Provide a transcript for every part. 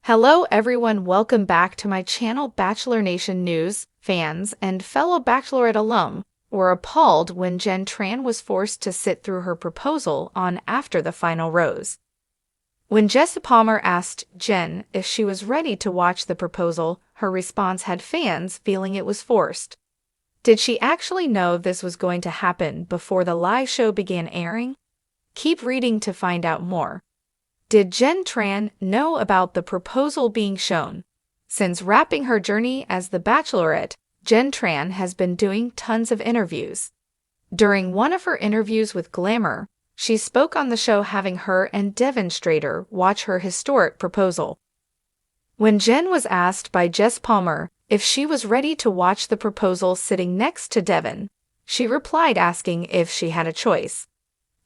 Hello everyone, welcome back to my channel. Bachelor Nation news. Fans and fellow Bachelorette alum were appalled when Jenn Tran was forced to sit through her proposal on After the Final Rose. When Jesse Palmer asked Jenn if she was ready to watch the proposal, her response had fans feeling it was forced. Did she actually know this was going to happen before the live show began airing? Keep reading to find out more. Did Jenn Tran know about the proposal being shown? Since wrapping her journey as the Bachelorette, Jenn Tran has been doing tons of interviews. During one of her interviews with Glamour, she spoke on the show having her and Devin Strader watch her historic proposal. When Jenn was asked by Jesse Palmer if she was ready to watch the proposal sitting next to Devin, she replied asking if she had a choice.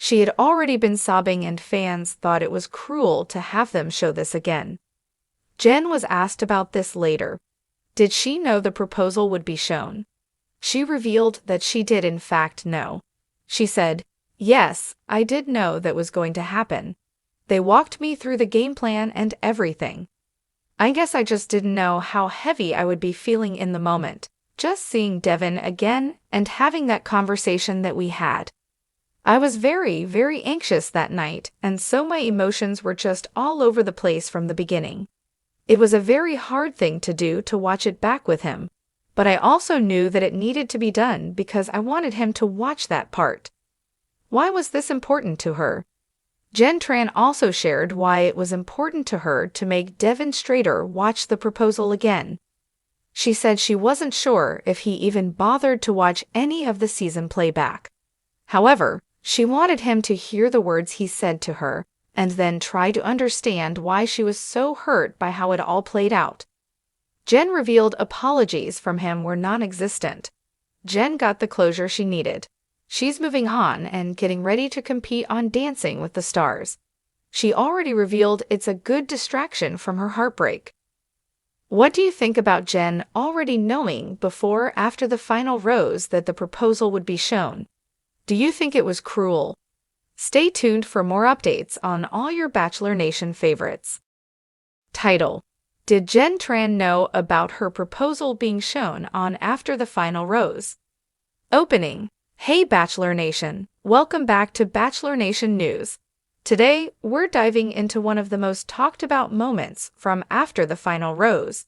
She had already been sobbing and fans thought it was cruel to have them show this again. Jenn was asked about this later. Did she know the proposal would be shown? She revealed that she did in fact know. She said, "Yes, I did know that was going to happen. They walked me through the game plan and everything. I guess I just didn't know how heavy I would be feeling in the moment, just seeing Devin again and having that conversation that we had. I was very, very anxious that night, and so my emotions were just all over the place from the beginning. It was a very hard thing to do to watch it back with him, but I also knew that it needed to be done because I wanted him to watch that part." Why was this important to her? Jenn Tran also shared why it was important to her to make Devin Strader watch the proposal again. She said she wasn't sure if he even bothered to watch any of the season playback. However, she wanted him to hear the words he said to her, and then try to understand why she was so hurt by how it all played out. Jenn revealed apologies from him were non-existent. Jenn got the closure she needed. She's moving on and getting ready to compete on Dancing with the Stars. She already revealed it's a good distraction from her heartbreak. What do you think about Jenn already knowing before After the Final Rose that the proposal would be shown? Do you think it was cruel? Stay tuned for more updates on all your Bachelor Nation favorites. Title: Did Jenn Tran know about her proposal being shown on After the Final Rose? Opening: Hey Bachelor Nation, welcome back to Bachelor Nation News. Today, we're diving into one of the most talked about moments from After the Final Rose: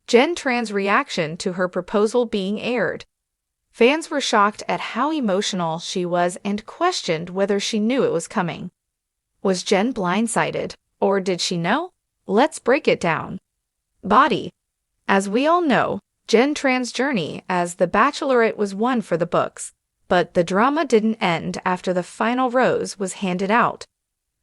Jenn Tran's reaction to her proposal being aired. Fans were shocked at how emotional she was and questioned whether she knew it was coming. Was Jenn blindsided, or did she know? Let's break it down. Body. As we all know, Jenn Tran's journey as the Bachelorette was one for the books, but the drama didn't end after the final rose was handed out.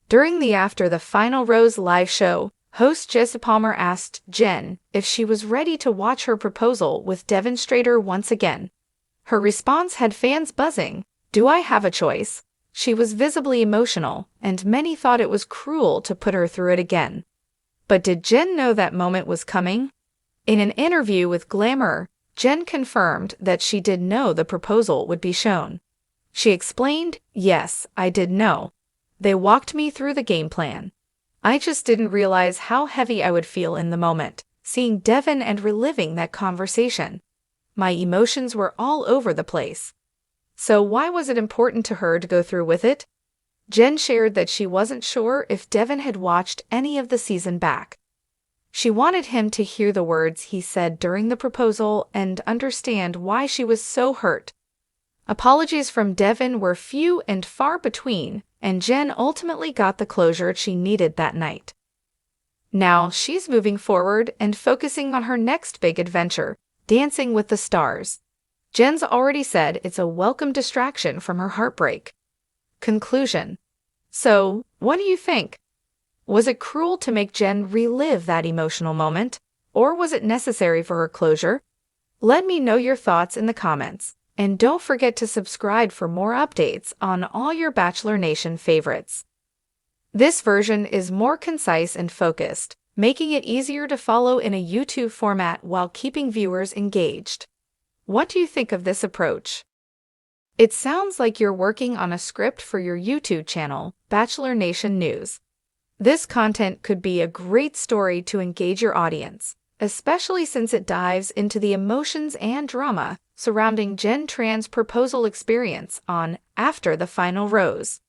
During the After the Final Rose live show, host Jesse Palmer asked Jenn if she was ready to watch her proposal with Devin Strader once again. Her response had fans buzzing. "Do I have a choice?" She was visibly emotional, and many thought it was cruel to put her through it again. But did Jenn know that moment was coming? In an interview with Glamour, Jenn confirmed that she did know the proposal would be shown. She explained, "Yes, I did know. They walked me through the game plan. I just didn't realize how heavy I would feel in the moment, seeing Devin and reliving that conversation. My emotions were all over the place." So why was it important to her to go through with it? Jenn shared that she wasn't sure if Devin had watched any of the season back. She wanted him to hear the words he said during the proposal and understand why she was so hurt. Apologies from Devin were few and far between, and Jenn ultimately got the closure she needed that night. Now she's moving forward and focusing on her next big adventure, Dancing with the Stars. Jenn's already said it's a welcome distraction from her heartbreak. Conclusion. So, what do you think? Was it cruel to make Jenn relive that emotional moment, or was it necessary for her closure? Let me know your thoughts in the comments, and don't forget to subscribe for more updates on all your Bachelor Nation favorites. This version is more concise and focused, making it easier to follow in a YouTube format while keeping viewers engaged. What do you think of this approach? It sounds like you're working on a script for your YouTube channel, Bachelor Nation News. This content could be a great story to engage your audience, especially since it dives into the emotions and drama surrounding Jenn Tran's proposal experience on After the Final Rose.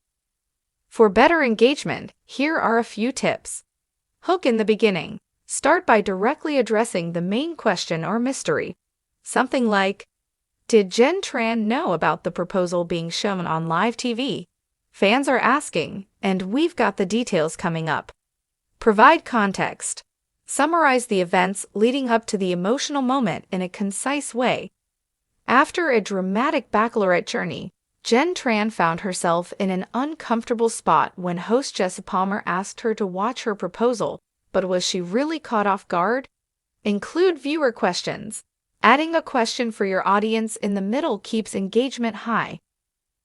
For better engagement, here are a few tips. Hook in the beginning. Start by directly addressing the main question or mystery. Something like, did Jenn Tran know about the proposal being shown on live TV? Fans are asking, and we've got the details coming up. Provide context. Summarize the events leading up to the emotional moment in a concise way. After a dramatic Bachelorette journey, Jenn Tran found herself in an uncomfortable spot when host Jesse Palmer asked her to watch her proposal, but was she really caught off guard? Include viewer questions. Adding a question for your audience in the middle keeps engagement high.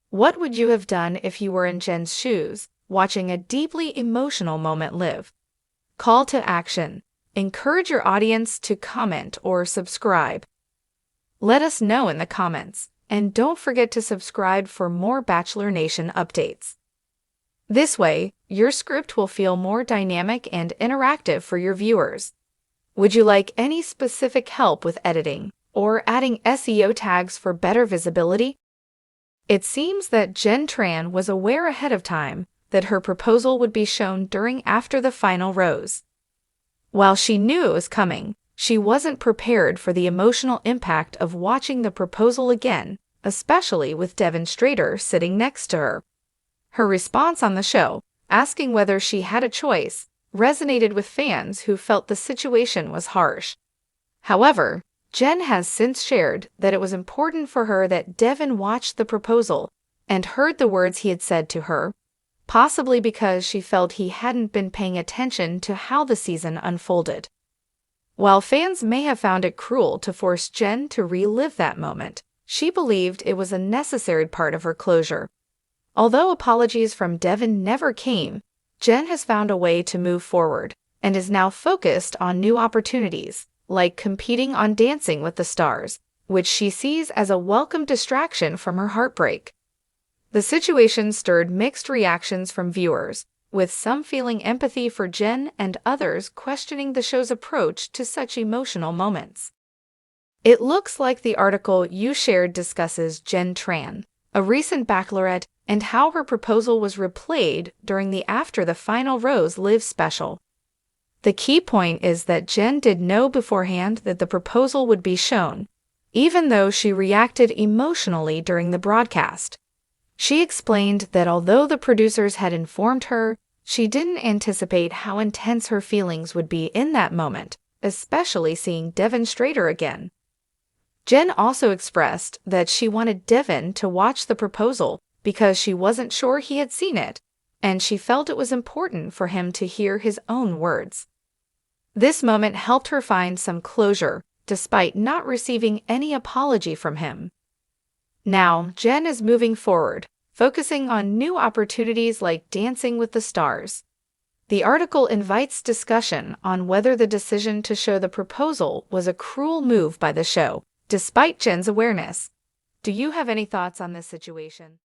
What would you have done if you were in Jenn's shoes, watching a deeply emotional moment live? Call to action. Encourage your audience to comment or subscribe. Let us know in the comments, and don't forget to subscribe for more Bachelor Nation updates. This way, your script will feel more dynamic and interactive for your viewers. Would you like any specific help with editing or adding SEO tags for better visibility? It seems that Jenn Tran was aware ahead of time that her proposal would be shown during After the Final Rose. While she knew it was coming, she wasn't prepared for the emotional impact of watching the proposal again, especially with Devin Strader sitting next to her. Her response on the show, asking whether she had a choice, resonated with fans who felt the situation was harsh. However, Jenn has since shared that it was important for her that Devin watched the proposal and heard the words he had said to her, possibly because she felt he hadn't been paying attention to how the season unfolded. While fans may have found it cruel to force Jenn to relive that moment, she believed it was a necessary part of her closure. Although apologies from Devin never came, Jenn has found a way to move forward and is now focused on new opportunities, like competing on Dancing with the Stars, which she sees as a welcome distraction from her heartbreak. The situation stirred mixed reactions from viewers, with some feeling empathy for Jenn and others questioning the show's approach to such emotional moments. It looks like the article you shared discusses Jenn Tran, a recent Bachelorette, and how her proposal was replayed during the After the Final Rose Live special. The key point is that Jenn did know beforehand that the proposal would be shown, even though she reacted emotionally during the broadcast. She explained that although the producers had informed her, she didn't anticipate how intense her feelings would be in that moment, especially seeing Devin Strader again. Jenn also expressed that she wanted Devin to watch the proposal because she wasn't sure he had seen it, and she felt it was important for him to hear his own words. This moment helped her find some closure, despite not receiving any apology from him. Now, Jenn is moving forward, focusing on new opportunities like Dancing with the Stars. The article invites discussion on whether the decision to show the proposal was a cruel move by the show, despite Jenn's awareness. Do you have any thoughts on this situation?